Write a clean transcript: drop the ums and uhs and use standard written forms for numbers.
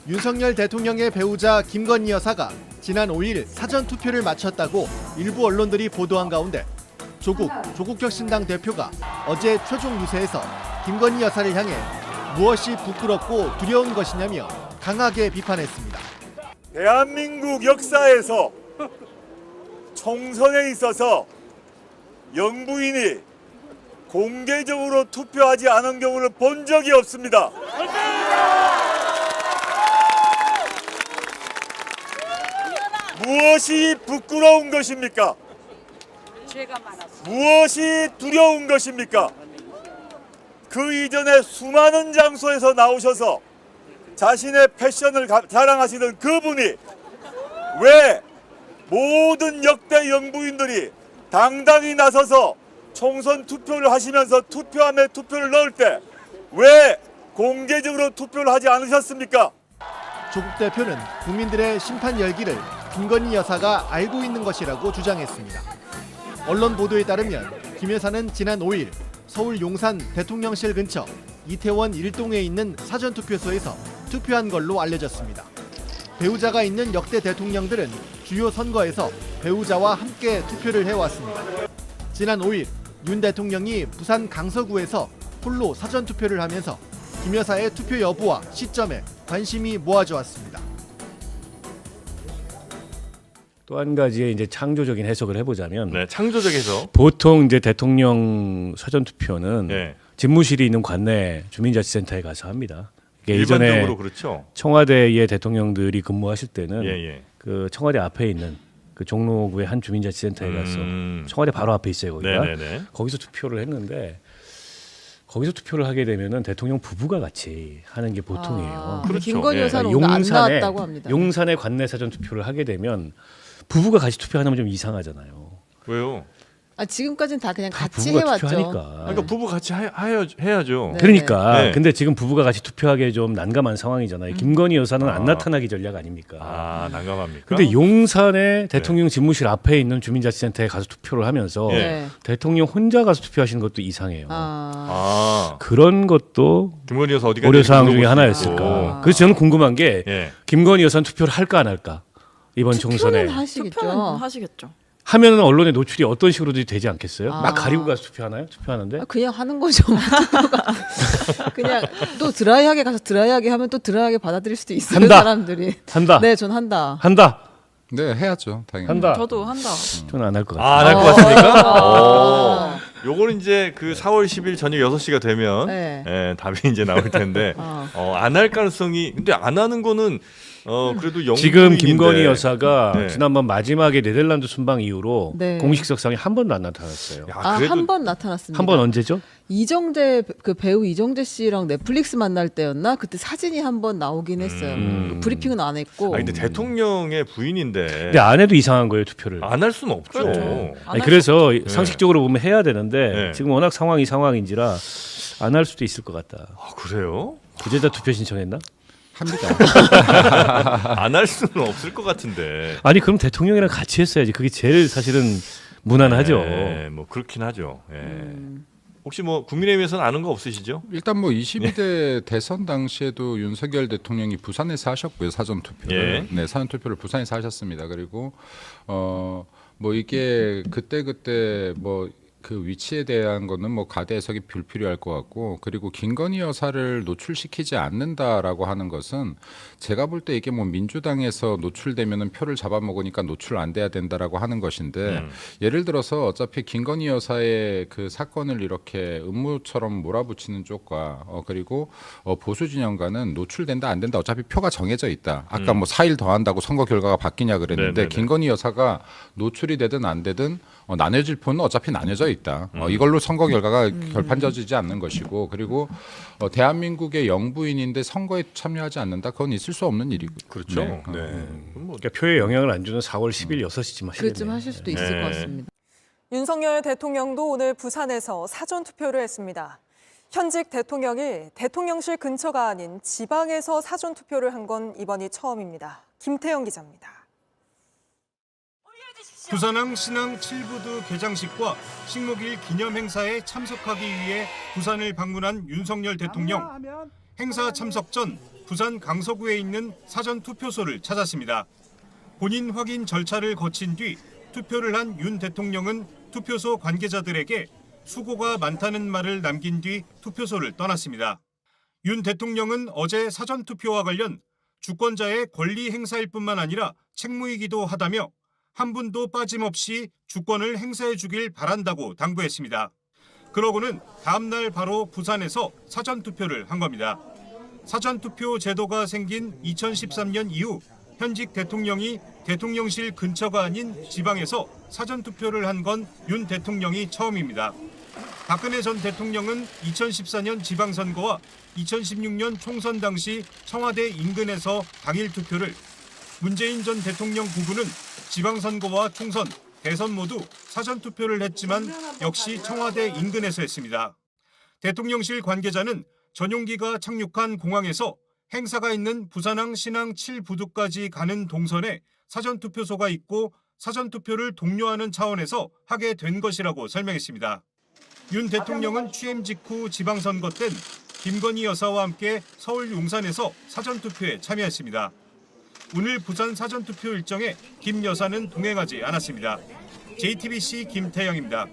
윤석열 대통령의 배우자 김건희 여사가 지난 5일 사전 투표를 마쳤다고 일부 언론들이 보도한 가운데 조국혁신당 대표가 어제 최종 유세에서 김건희 여사를 향해 무엇이 부끄럽고 두려운 것이냐며 강하게 비판했습니다. 대한민국 역사에서 총선에 있어서 영부인이 공개적으로 투표하지 않은 경우를 본 적이 없습니다. 무엇이 부끄러운 것입니까? 무엇이 두려운 것입니까? 그 이전에 수많은 장소에서 나오셔서 자신의 패션을 자랑하시는 그분이 왜 모든 역대 영부인들이 당당히 나서서 총선 투표를 하시면서 투표함에 투표를 넣을 때 왜 공개적으로 투표를 하지 않으셨습니까? 조국 대표는 국민들의 심판 열기를 김건희 여사가 알고 있는 것이라고 주장했습니다. 언론 보도에 따르면 김 여사는 지난 5일 서울 용산 대통령실 근처 이태원 1동에 있는 사전투표소에서 투표한 걸로 알려졌습니다. 배우자가 있는 역대 대통령들은 주요 선거에서 배우자와 함께 투표를 해왔습니다. 지난 5일 윤 대통령이 부산 강서구에서 홀로 사전투표를 하면서 김 여사의 투표 여부와 시점에 관심이 모아져왔습니다. 또 한 가지의 이제 창조적인 해석을 해보자면, 네, 창조적 해석. 보통 이제 대통령 사전 투표는 네. 집무실이 있는 관내 주민자치센터에 가서 합니다. 예전에 일반적으로 그렇죠. 청와대의 대통령들이 근무하실 때는 예. 그 청와대 앞에 있는 그 종로구의 한 주민자치센터에 가서 청와대 바로 앞에 있어요, 거기가. 네네네. 거기서 투표를 했는데, 거기서 투표를 하게 되면은 대통령 부부가 같이 하는 게 보통이에요. 그렇죠. 김건희 예. 여사는 오늘 안 나왔다고 합니다. 용산의 관내 사전 투표를 하게 되면 부부가 같이 투표하는 건 좀 이상하잖아요. 왜요? 지금까지는 다 그냥 다 같이 부부가 해왔죠. 투표하니까. 그러니까 부부 같이 해야죠. 네. 그러니까 네. 근데 지금 부부가 같이 투표하기에 좀 난감한 상황이잖아요. 김건희 여사는 안 나타나기 전략 아닙니까? 아, 난감합니까? 근데 용산의 대통령 집무실 앞에 있는 주민자치센터에 가서 투표를 하면서 네. 대통령 혼자 가서 투표하시는 것도 이상해요. 아, 그런 것도 김건희 여사 어디가 고려 사항 중에 하나였을까. 그래서 저는 궁금한 게 예. 김건희 여사는 투표를 할까 안 할까? 이번 총선에 투표는 하시겠죠. 투표는 하시겠죠. 하면은 언론에 노출이 어떤 식으로든지 되지 않겠어요? 막 가리고 가서 투표하나요? 투표하는데? 그냥 하는 거죠. 그냥 또 드라이하게 가서 드라이하게 하면 또 드라이하게 받아들일 수도 있어요. 한다. 사람들이. 한다. 네, 전 한다. 한다. 네, 해야죠. 당연히. 한다. 저도 한다. 저는 안 할 것 같아요. 아, 안 할 것 같습니까? 요거는 이제 그 4월 10일 저녁 6시가 되면 네. 예, 답이 이제 나올 텐데 안 할 가능성이 근데 안 하는 거는 그래도 영부인인데 지금 김건희 여사가 네. 지난번 마지막에 네덜란드 순방 이후로 네. 공식 석상에 한 번도 안 나타났어요. 야, 그래도 한 번 나타났습니다. 한 번 언제죠? 이정재 그 배우 이정재 씨랑 넷플릭스 만날 때였나? 그때 사진이 한 번 나오긴 했어요. 브리핑은 안 했고. 아니, 근데 대통령의 부인인데 근데 안 해도 이상한 거예요, 투표를. 안 할 수는 없죠. 그렇죠. 네. 아니, 그래서 상식적으로 보면 해야 되는데 네. 지금 워낙 상황이 상황인지라 안 할 수도 있을 것 같다. 아, 그래요? 부재자 투표 신청했나? 합니다. 안 할 수는 없을 것 같은데. 아니 그럼 대통령이랑 같이 했어야지. 그게 제일 사실은 무난하죠. 네, 뭐 그렇긴 하죠. 예. 혹시 뭐 국민의힘에서는 아는 거 없으시죠? 일단 뭐 22대 대선 당시에도 윤석열 대통령이 부산에서 하셨고요. 사전 투표를. 예. 네, 사전 투표를 부산에서 하셨습니다. 그리고 뭐 이게 그때 뭐 그 위치에 대한 거는 뭐 가대 해석이 불필요할 것 같고, 그리고 김건희 여사를 노출시키지 않는다라고 하는 것은 제가 볼 때 이게 뭐 민주당에서 노출되면은 표를 잡아먹으니까 노출 안 돼야 된다라고 하는 것인데, 예를 들어서 어차피 김건희 여사의 그 사건을 이렇게 음모처럼 몰아붙이는 쪽과 그리고 보수 진영과는 노출된다 안 된다 어차피 표가 정해져 있다. 아까 뭐 4일 더 한다고 선거 결과가 바뀌냐 그랬는데 네네네. 김건희 여사가 노출이 되든 안 되든 나눠질 표는 어차피 나눠져 있다. 이걸로 선거 결과가 결판져지지 않는 것이고, 그리고 대한민국의 영부인인데 선거에 참여하지 않는다. 그건 있을 수 없는 일이고. 그렇죠. 네. 뭐 그러니까 표에 영향을 안 주는 4월 10일 6시쯤 하시겠네요. 그쯤 하실 수도 있을 네. 것 같습니다. 윤석열 대통령도 오늘 부산에서 사전 투표를 했습니다. 현직 대통령이 대통령실 근처가 아닌 지방에서 사전 투표를 한 건 이번이 처음입니다. 김태영 기자입니다. 부산항 신항 7부두 개장식과 식목일 기념 행사에 참석하기 위해 부산을 방문한 윤석열 대통령. 행사 참석 전 부산 강서구에 있는 사전 투표소를 찾았습니다. 본인 확인 절차를 거친 뒤 투표를 한 윤 대통령은 투표소 관계자들에게 수고가 많다는 말을 남긴 뒤 투표소를 떠났습니다. 윤 대통령은 어제 사전 투표와 관련 주권자의 권리 행사일 뿐만 아니라 책무이기도 하다며 한 분도 빠짐없이 주권을 행사해 주길 바란다고 당부했습니다. 그러고는 다음 날 바로 부산에서 사전 투표를 한 겁니다. 사전 투표 제도가 생긴 2013년 이후 현직 대통령이 대통령실 근처가 아닌 지방에서 사전 투표를 한 건 윤 대통령이 처음입니다. 박근혜 전 대통령은 2014년 지방선거와 2016년 총선 당시 청와대 인근에서 당일 투표를, 문재인 전 대통령 부부는 지방선거와 총선, 대선 모두 사전 투표를 했지만 역시 청와대 인근에서 했습니다. 대통령실 관계자는 전용기가 착륙한 공항에서 행사가 있는 부산항 신항 7부두까지 가는 동선에 사전투표소가 있고 사전투표를 독려하는 차원에서 하게 된 것이라고 설명했습니다. 윤 대통령은 취임 직후 지방선거 땐 김건희 여사와 함께 서울 용산에서 사전투표에 참여했습니다. 오늘 부산 사전투표 일정에 김 여사는 동행하지 않았습니다. JTBC 김태영입니다.